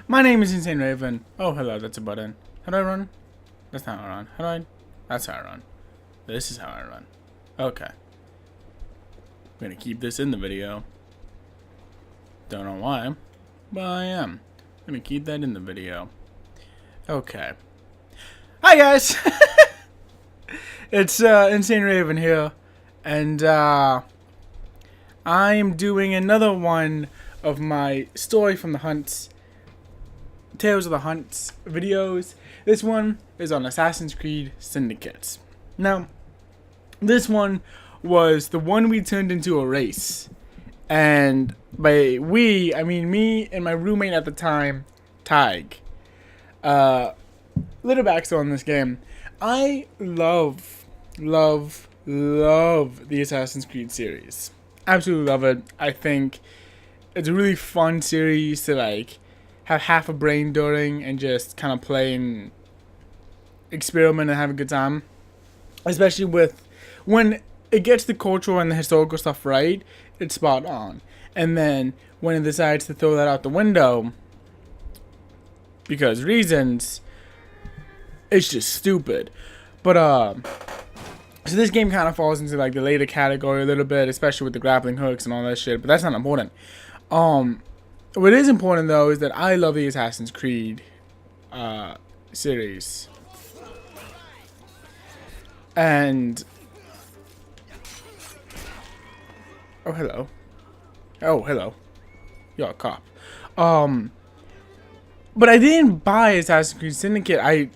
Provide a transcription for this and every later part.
My name is Insane Raven. Oh, hello, that's a button. How do I run? That's not how I run. How do I? That's how I run. This is how I run. Okay. I'm gonna keep this in the video. Don't know why, but I am. I'm gonna keep that in the video. Okay. Hi, guys! It's Insane Raven here, and I am doing another one of my Story from the Hunts, Tales of the Hunts videos. This one is on Assassin's Creed Syndicate. Now, this one was the one we turned into a race. And by we, I mean me and my roommate at the time, Tig. Little backstory on this game. I love the Assassin's Creed series. Absolutely love it. I think it's a really fun series to like have half a brain during and just kind of play and experiment and have a good time. Especially with when it gets the cultural and the historical stuff right, it's spot on. And then when it decides to throw that out the window because reasons, it's just stupid. But so this game kind of falls into like the later category a little bit, especially with the grappling hooks and all that shit, but that's not important. What is important though is that I love the Assassin's Creed series. And oh hello. Oh hello. You're a cop. But I didn't buy Assassin's Creed Syndicate.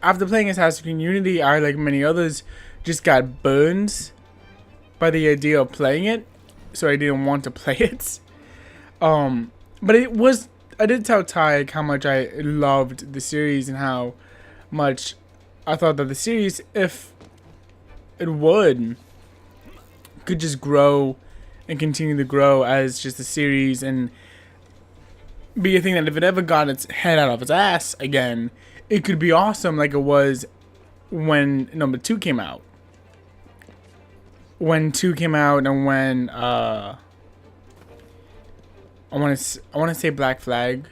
After playing Assassin's Creed Unity, I, like many others, just got burned by the idea of playing it, so I didn't want to play it. But I did tell Tig how much I loved the series and how much I thought that the series, if it could just grow and continue to grow as just a series and be a thing that if it ever got its head out of its ass again, it could be awesome like it was when number 2 came out. When 2 came out and when I want to say Black Flag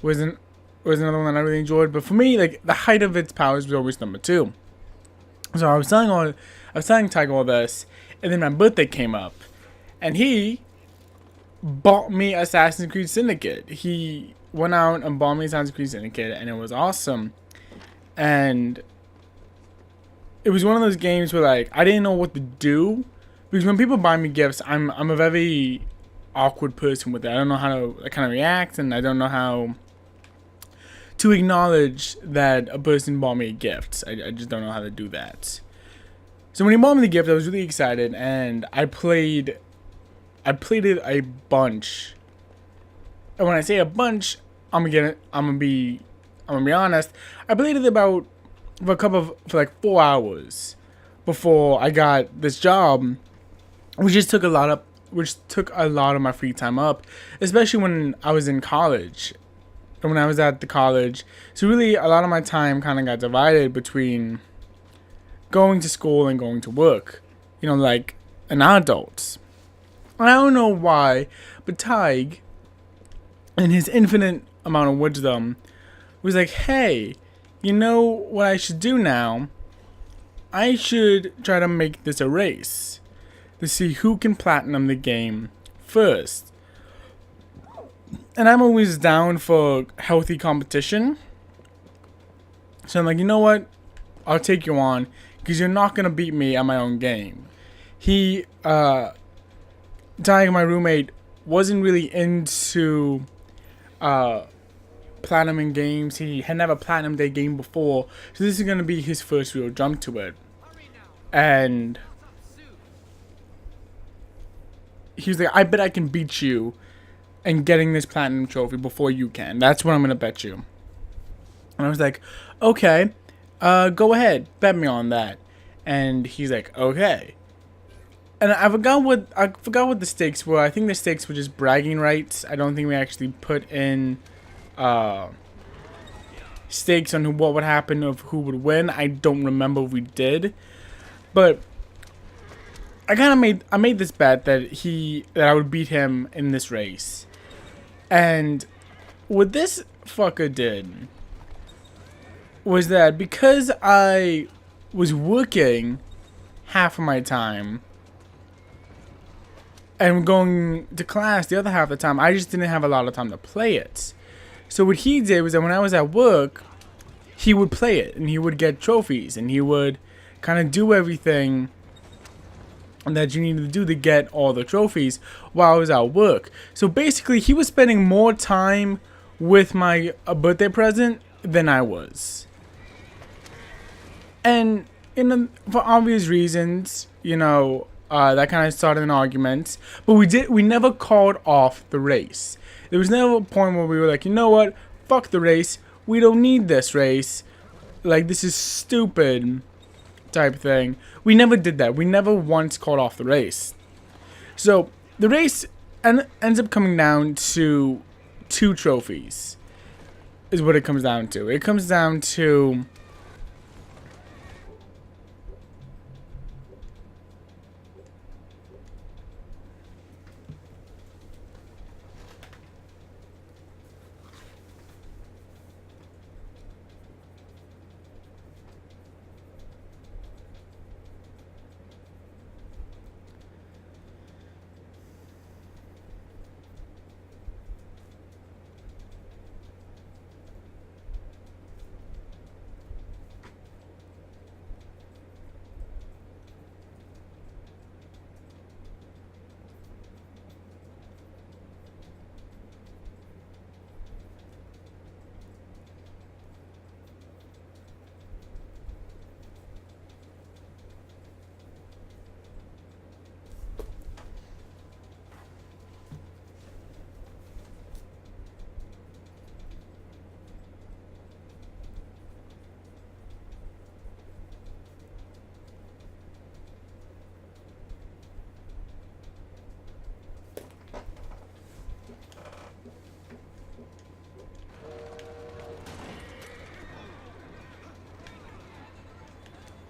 was another one that I really enjoyed, but for me like the height of its powers was always number 2. So I was telling Tig all this, and then my birthday came up, and he bought me Assassin's Creed Syndicate. He went out and bought me Assassin's Creed Syndicate, and it was awesome. And it was one of those games where like I didn't know what to do, because when people buy me gifts, I'm a very awkward person with it. I don't know how to kind of react, and I don't know how to acknowledge that a person bought me a gift. I just don't know how to do that. So when he bought me the gift, I was really excited, and I played it a bunch. And when I say a bunch, I'm gonna be honest. I played it for like 4 hours before I got this job, which took a lot of my free time up, especially when I was in college. And when I was at the college, so really a lot of my time kind of got divided between going to school and going to work, like an adult. And I don't know why, but Tig, in his infinite amount of wisdom, was like, hey, you know what I should do now? I should try to make this a race to see who can platinum the game first. And I'm always down for healthy competition. So I'm like, you know what? I'll take you on, because you're not going to beat me at my own game. Tig, my roommate, wasn't really into platinum games. He had never platinumed a game before, so this is going to be his first real jump to it. And he was like, I bet I can beat you in getting this platinum trophy before you can. That's what I'm going to bet you. And I was like, okay, go ahead, bet me on that. And he's like, okay. And I forgot what the stakes were. I think the stakes were just bragging rights. I don't think we actually put in stakes on what would happen of who would win. I don't remember if we did, but I made this bet that I would beat him in this race. And what this fucker did was that because I was working half of my time and going to class the other half of the time, I just didn't have a lot of time to play it. So what he did was that when I was at work, he would play it and he would get trophies and he would kind of do everything that you needed to do to get all the trophies while I was at work. So basically, he was spending more time with my birthday present than I was. And for obvious reasons, you know, that kind of started an argument. But we never called off the race. There was never a point where we were like, you know what, fuck the race. We don't need this race. Like, this is stupid type thing. We never did that. We never once called off the race. So the race ends up coming down to 2 trophies is what it comes down to. It comes down to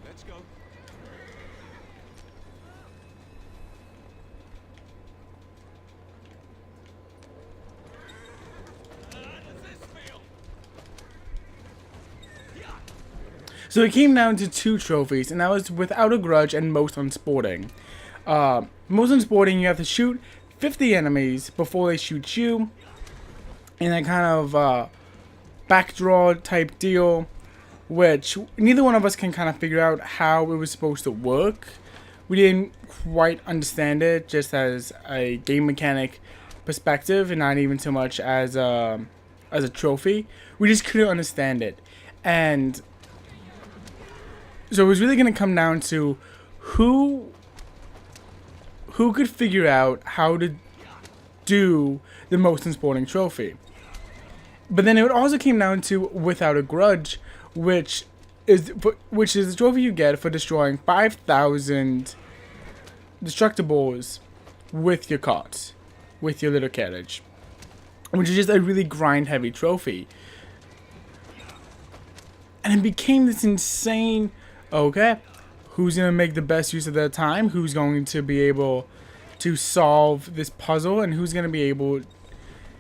Let's go. How does this feel? So it came down to 2 trophies, and that was Without a Grudge and Most Unsporting. Most Unsporting, you have to shoot 50 enemies before they shoot you, in that kind of backdraw type deal, which neither one of us can kind of figure out how it was supposed to work. We didn't quite understand it, just as a game mechanic perspective, and not even so much as a trophy. We just couldn't understand it, and so it was really going to come down to who could figure out how to do the Most Unsporting trophy. But then it also came down to Without a Grudge, which is the trophy you get for destroying 5,000 destructibles with your cart, with your little carriage, which is just a really grind-heavy trophy. And it became this insane, okay, who's going to make the best use of their time, who's going to be able to solve this puzzle, and who's going to be able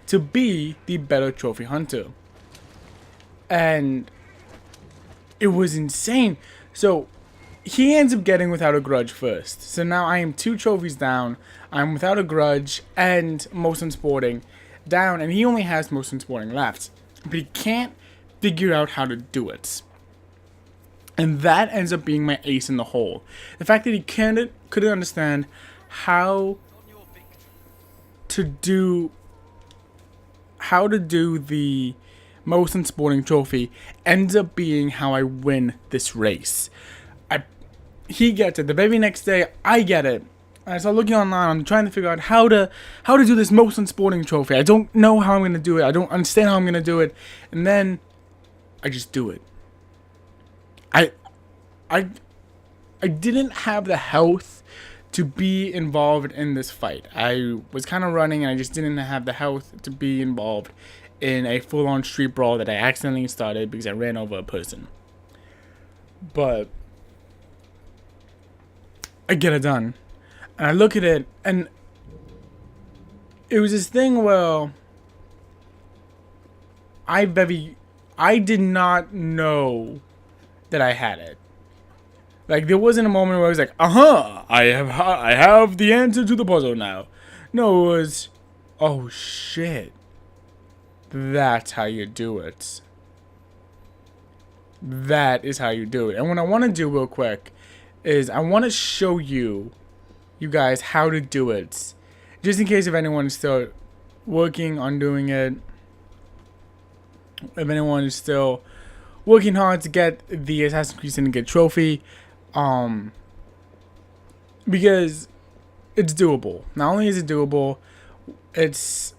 to be the better trophy hunter. And it was insane. So he ends up getting Without a Grudge first. So now I am 2 trophies down. I'm Without a Grudge and Most Unsporting down, and he only has Most Unsporting left. But he can't figure out how to do it. And that ends up being my ace in the hole. The fact that he couldn't understand how to do the Most Unsporting trophy ends up being how I win this race. He gets it. The very next day, I get it. I start looking online. I'm trying to figure out how to do this Most Unsporting trophy. I don't know how I'm gonna do it. I don't understand how I'm gonna do it. And then I just do it. I didn't have the health to be involved in this fight. I was kind of running, and I just didn't have the health to be involved in a full-on street brawl that I accidentally started because I ran over a person. But I get it done. And I look at it, and it was this thing where I did not know that I had it. Like, there wasn't a moment where I was like, I have the answer to the puzzle now. No, it was, oh shit, that's how you do it. That is how you do it. And what I want to do real quick is I want to show you guys how to do it, just in case if anyone is still working on doing it, if anyone is still working hard to get the Assassin's Creed Syndicate trophy, because it's doable. Not only is it doable, it's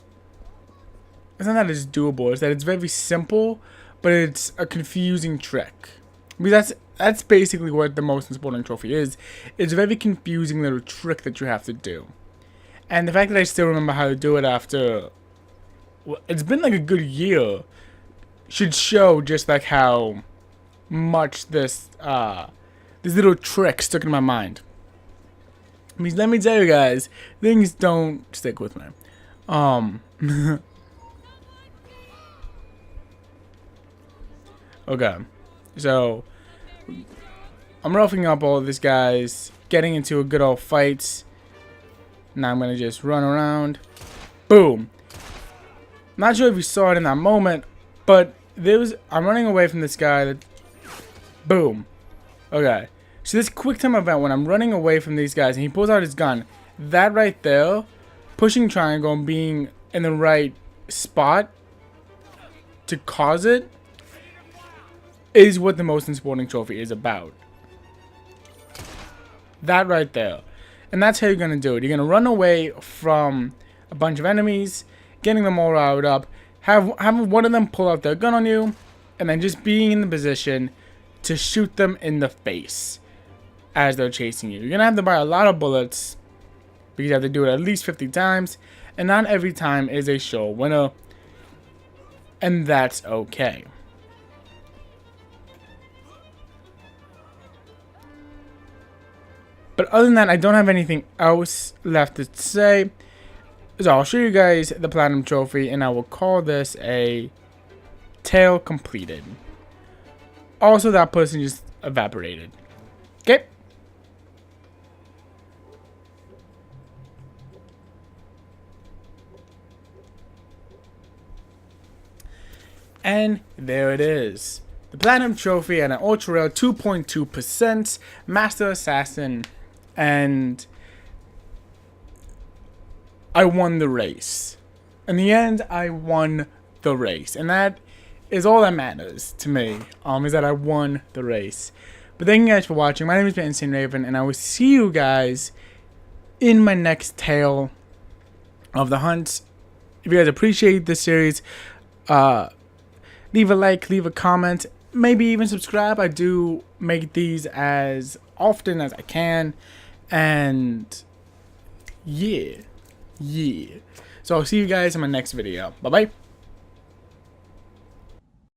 not that it's doable, it's that it's very simple, but it's a confusing trick. Because that's basically what the most important trophy is. It's a very confusing little trick that you have to do. And the fact that I still remember how to do it after, well, it's been like a good year, should show just like how much this little trick stuck in my mind. Because let me tell you guys, things don't stick with me. Okay, so I'm roughing up all of these guys, getting into a good old fight. Now I'm gonna just run around. Boom. Not sure if you saw it in that moment, but I'm running away from this guy. Boom. Okay. So this quick time event when I'm running away from these guys and he pulls out his gun, that right there, pushing triangle and being in the right spot to cause it, is what the most important trophy is about. That right there. And that's how you're going to do it. You're going to run away from a bunch of enemies, getting them all riled up, have one of them pull out their gun on you, and then just being in the position to shoot them in the face as they're chasing you. You're going to have to buy a lot of bullets, because you have to do it at least 50 times, and not every time is a sure winner, and that's okay. But other than that, I don't have anything else left to say. So I'll show you guys the platinum trophy, and I will call this a tale completed. Also, that person just evaporated. Okay. And there it is. The platinum trophy and an ultra rare 2.2% Master Assassin. And I won the race. In the end, I won the race. And that is all that matters to me. Is that I won the race. But thank you guys for watching. My name is Insane Raven, and I will see you guys in my next tale of the hunt. If you guys appreciate this series, leave a like, leave a comment, maybe even subscribe. I do make these as often as I can. And yeah. So I'll see you guys in my next video. Bye bye.